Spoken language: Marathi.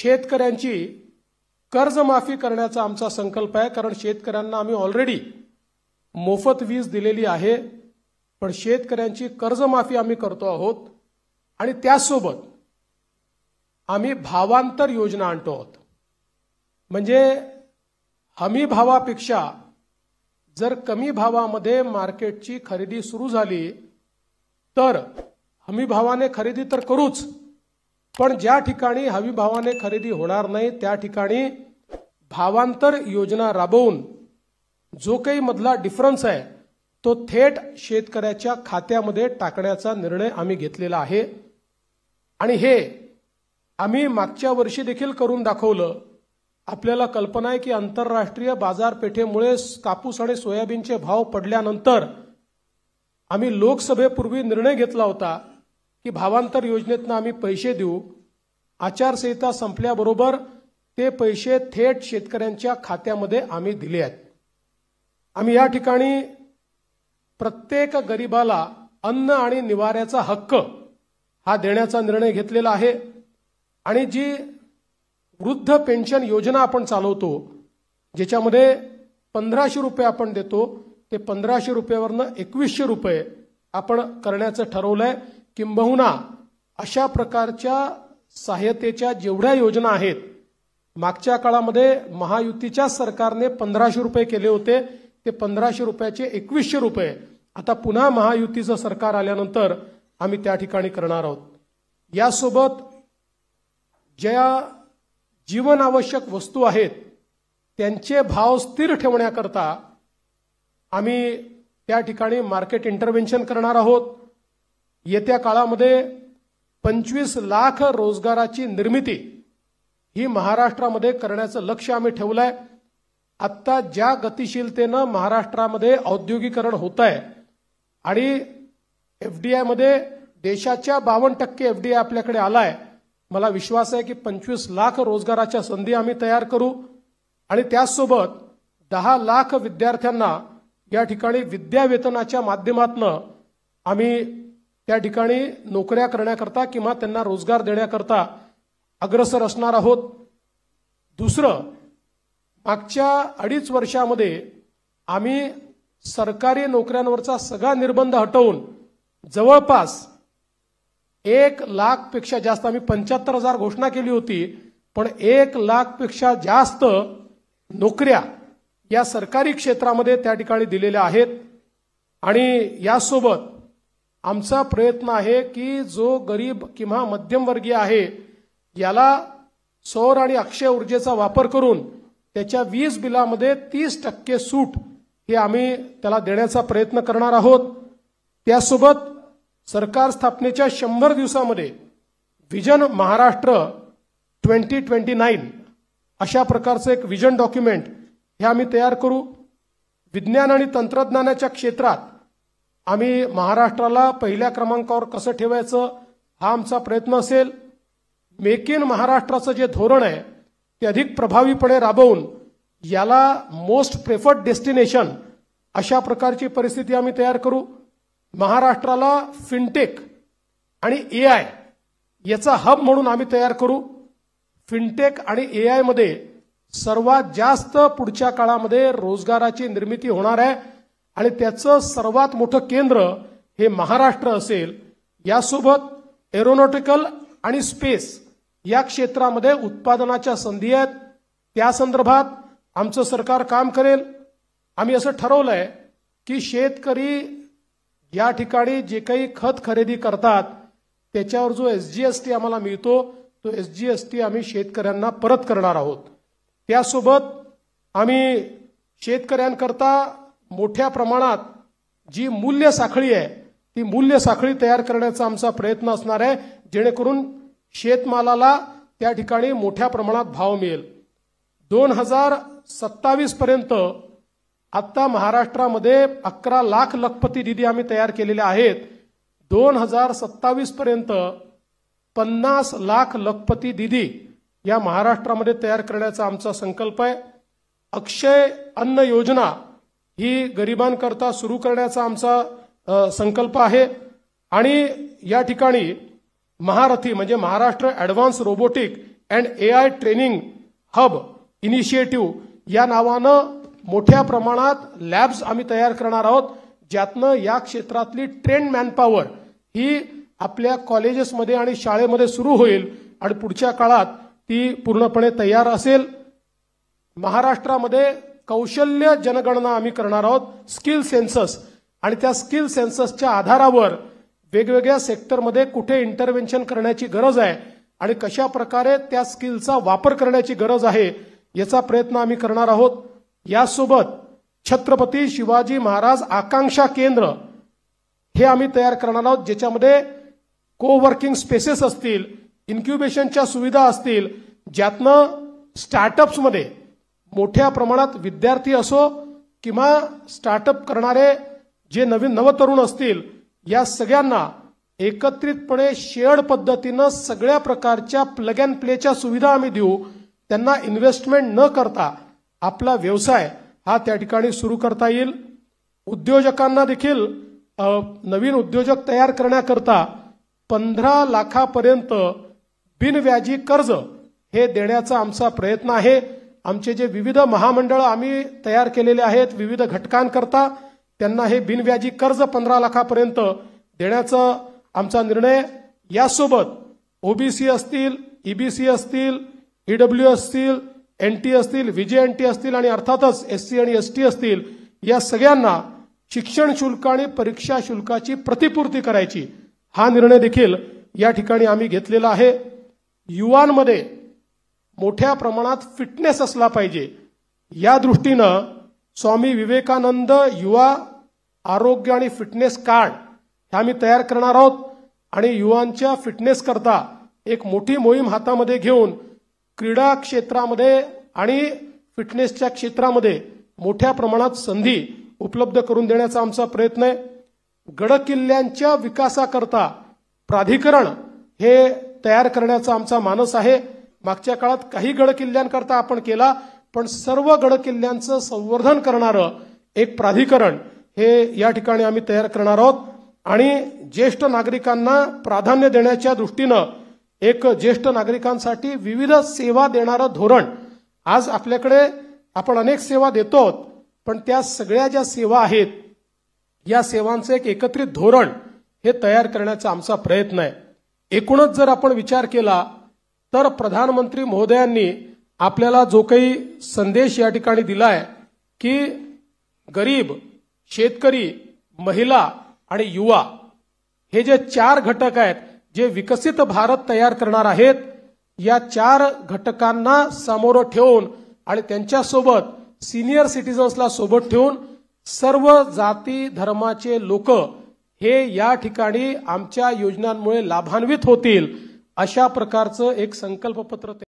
शेतकऱ्यांची कर्जमाफी करण्याचा आमचा संकल्प आहे, कारण शेतकऱ्यांना आम्ही ऑलरेडी मोफत वीज दिलेली आहे, पण शेतकऱ्यांची कर्जमाफी आम्ही करतो आहोत आणि त्यासोबत आम्ही भावांतर योजना आणतो आहोत. म्हणजे हमी भावापेक्षा जर कमी भावामध्ये मार्केटची खरेदी सुरू झाली तर हमी भावाने खरेदी तर करूच, पण ज्या ठिकाणी हमी भावाने खरेदी होणार नाही त्या ठिकाणी भावांतर योजना राबवून जो काही मधला डिफरन्स आहे तो थेट शेतकऱ्याच्या खात्यामध्ये टाकण्याचा निर्णय आम्ही घेतलेला आहे. आणि हे आम्ही मागच्या वर्षी देखील करून दाखवलं. आपल्याला कल्पना आहे की आंतरराष्ट्रीय बाजारपेठेमुळे कापूस आणि सोयाबीनचे भाव पडल्यानंतर आम्ही लोकसभेपूर्वी निर्णय घेतला होता की भावांतर योजनेतून आम्ही पैसे देऊ. आचारसंहिता संपल्याबरोबर ते पैसे थेट शेतकऱ्यांच्या खात्यामध्ये आम्ही दिले आहेत. आम्ही या ठिकाणी प्रत्येक गरिबाला अन्न आणि निवाऱ्याचा हक्क हा देण्याचा निर्णय घेतलेला आहे. आणि जी वृद्ध पेन्शन योजना आपण चालवतो, ज्याच्यामध्ये 1500 रुपये आपण देतो, ते 1500 रुपयावरनं 2100 रुपये आपण करण्याचं ठरवलंय. किंबहुना अशा प्रकारच्या सहाय्यतेच्या जेवढ्या योजना आहेत, मागच्या काळामध्ये महायुतीच्या सरकारने 1500 रुपये केले होते, ते 1500 रुपयाचे 2100 रुपये आता पुन्हा महायुतीचं सरकार आल्यानंतर आम्ही त्या ठिकाणी करणार आहोत. यासोबत ज्या जीवनावश्यक वस्तू आहेत त्यांचे भाव स्थिर ठेवण्याकरता आम्ही त्या ठिकाणी मार्केट इंटरव्हेन्शन करणार आहोत. येत्या काळामध्ये 25 लाख रोजगाराची निर्मिती ही महाराष्ट्रामध्ये करण्याचं लक्ष्य आम्ही ठेवलंय. आत्ता ज्या गतिशीलतेनं महाराष्ट्रामध्ये औद्योगिकरण होत आहे आणि एफडीआय मध्ये देशाच्या 52% एफडीआय आपल्याकडे आलाय, मला विश्वास आहे की 25 लाख रोजगाराच्या संधी आम्ही तयार करू. आणि त्याचसोबत 10 लाख विद्यार्थ्यांना या ठिकाणी विद्यावेतनाच्या माध्यमातून आम्ही त्या ठिकाणी नोकऱ्या करण्याकरता किंवा त्यांना रोजगार देण्याकरता अग्रसर असणार आहोत. दुसरं, मागच्या 2.5 वर्षामध्ये आम्ही सरकारी नोकऱ्यांवरचा सगळा निर्बंध हटवून जवळपास 1 लाखपेक्षा जास्त, आम्ही 75,000 घोषणा केली होती, पण 1 लाखपेक्षा जास्त नोकऱ्या या सरकारी क्षेत्रामध्ये त्या ठिकाणी दिलेल्या आहेत. आणि यासोबत आमचा प्रयत्न आहे की जो गरीब किंवा मध्यमवर्गीय आहे याला सौर आणि अक्षय ऊर्जेचा वापर करून त्याच्या वीज बिलामध्ये 30% सूट हे आम्ही त्याला देण्याचा प्रयत्न करणार आहोत. त्यासोबत सरकार स्थापनेच्या 100 दिवसामध्ये विजन महाराष्ट्र 2029 अशा प्रकारचं एक विजन डॉक्युमेंट हे आम्ही तयार करू. विज्ञान आणि तंत्रज्ञानाच्या क्षेत्रात आम्ही महाराष्ट्राला पहिल्या क्रमांकावर कसं ठेवायचं हा आमचा प्रयत्न असेल. मेक इन महाराष्ट्राचं जे धोरण आहे ते अधिक प्रभावीपणे राबवून याला मोस्ट प्रेफर्ड डेस्टिनेशन अशा प्रकारची परिस्थिती आम्ही तयार करू. महाराष्ट्राला फिनटेक आणि एआय याचा हब म्हणून आम्ही तयार करू. फिनटेक आणि एआय मध्ये सर्वात जास्त पुढच्या काळामध्ये रोजगाराची निर्मिती होणार आहे आणि त्याचं सर्वात मोठं केंद्र हे महाराष्ट्र असेल. यासोबत एरोनॉटिकल आणि स्पेस या क्षेत्रामध्ये उत्पादनाच्या संधी आहेत, त्या संदर्भात आमचं सरकार काम करेल. आम्ही असं ठरवलंय की शेतकरी या ठिकाणी जे काही खत खरेदी करतात त्याच्यावर जो एसजीएसटी आम्हाला मिळतो तो एसजीएसटी आम्ही शेतकऱ्यांना परत करणार आहोत. त्यासोबत आम्ही शेतकऱ्यांकरता मोठ्या प्रमाणात जी मूल्य साखळी आहे ती मूल्य साखळी तयार करण्याचा आमचा प्रयत्न असणार आहे, जेणेकरून शेतमालाला त्या ठिकाणी मोठ्या प्रमाणात भाव मिळेल. 2027 पर्यंत आता महाराष्ट्रामध्ये 11 लाख लखपती निधी आम्ही तयार केलेले आहेत. 2027 पर्यंत 50 लाख लखपती निधी या महाराष्ट्रामध्ये तयार करण्याचा आमचा संकल्प आहे. अक्षय अन्न योजना ही गरिबांकरता सुरू करण्याचा आमचा संकल्प आहे. आणि या ठिकाणी महारथी म्हणजे Maharashtra advance robotic and AI training hub initiative या नावानं मोठ्या प्रमाणात लॅब्स आम्ही तयार करणार आहोत, ज्यातनं या क्षेत्रातली ट्रेंड मॅनपॉवर ही आपल्या कॉलेजेसमध्ये आणि शाळेमध्ये सुरू होईल आणि पुढच्या काळात ती पूर्णपणे तयार असेल. महाराष्ट्रामध्ये कौशल्य जनगणना आम्ही करणार आहोत, स्किल सेन्सस, आणि त्या स्किल सेन्ससच्या आधारावर वेगवेगळ्या सेक्टरमध्ये कुठे इंटरव्हेन्शन करण्याची गरज आहे आणि कशा प्रकारे त्या स्किलचा वापर करण्याची गरज आहे याचा प्रयत्न आम्ही करणार आहोत. यासोबत छत्रपती शिवाजी महाराज आकांक्षा केंद्र हे आम्ही तयार करणार आहोत, ज्याच्यामध्ये कोवर्किंग स्पेसेस असतील, इन्क्युबेशनच्या सुविधा असतील, ज्यातनं स्टार्टअप्समध्ये मोठ्या प्रमाणात विद्यार्थी असो किंवा स्टार्टअप करणारे जे नवीन नवतरुण असतील, या सगळ्यांना एकत्रितपणे शेअर्ड पद्धतीनं सगळ्या प्रकारच्या प्लग अँड प्लेच्या सुविधा आम्ही देऊ. त्यांना इन्व्हेस्टमेंट न करता आपला व्यवसाय हा त्या ठिकाणी सुरू करता येईल. उद्योजकांना देखील नवीन उद्योजक तयार करण्याकरता 15 लाखापर्यंत बिनव्याजी कर्ज हे देण्याचा आमचा प्रयत्न आहे. आमचे जे विविध महामंडळ आम्ही तयार केलेले आहेत विविध घटकांकरता, त्यांना हे बिनव्याजी कर्ज 15 लाखापर्यंत देण्याचा आमचा निर्णय. यासोबत ओबीसी असतील, ईबीसी असतील, ईडब्ल्यू असतील, एनटी असतील, VJNT असतील आणि अर्थातच SC आणि ST असतील, या सगळ्यांना शिक्षण शुल्क आणि परीक्षा शुल्काची प्रतिपूर्ती करायची हा निर्णय देखील या ठिकाणी आम्ही घेतलेला आहे. युवांमध्ये मोठ्या प्रमाणात फिटनेस असला पाहिजे, या दृष्टीनं स्वामी विवेकानंद युवा आरोग्य आणि फिटनेस कार्ड हे आम्ही तयार करणार आहोत आणि युवांच्या फिटनेस करता एक मोठी मोहीम हातामध्ये घेऊन क्रीडा क्षेत्रामध्ये आणि फिटनेसच्या क्षेत्रामध्ये मोठ्या प्रमाणात संधी उपलब्ध करून देण्याचा आमचा प्रयत्न आहे. गडकिल्ल्यांच्या विकासाकरता प्राधिकरण हे तयार करण्याचा आमचा मानस आहे. मागच्या काळात काही गडकिल्ल्यांकरता आपण केला, पण सर्व गडकिल्ल्यांचं संवर्धन करणारं एक प्राधिकरण हे या ठिकाणी आम्ही तयार करणार आहोत. आणि ज्येष्ठ नागरिकांना प्राधान्य देण्याच्या दृष्टीनं एक ज्येष्ठ नागरिकांसाठी विविध सेवा देणारं धोरण, आज आपल्याकडे आपण अनेक सेवा देतो, पण त्या सगळ्या ज्या सेवा आहेत या सेवांचं एक एकत्रित धोरण हे तयार करण्याचा आमचा प्रयत्न आहे. एकूणच जर आपण विचार केला तर प्रधानमंत्री महोदयांनी आपल्याला जो काही संदेश या ठिकाणी दिलाय की गरीब, शेतकरी, महिला आणि युवा हे जे 4 घटक आहेत जे विकसित भारत तयार करणार आहेत, या 4 घटकांना समोर ठेवून आणि त्यांच्यासोबत सिनियर सिटीजन्सला सोबत ठेवून सर्व जाती धर्माचे लोक हे या ठिकाणी आमच्या योजनांमुळे लाभान्वित होतील, अशा प्रकारचं एक संकल्पपत्र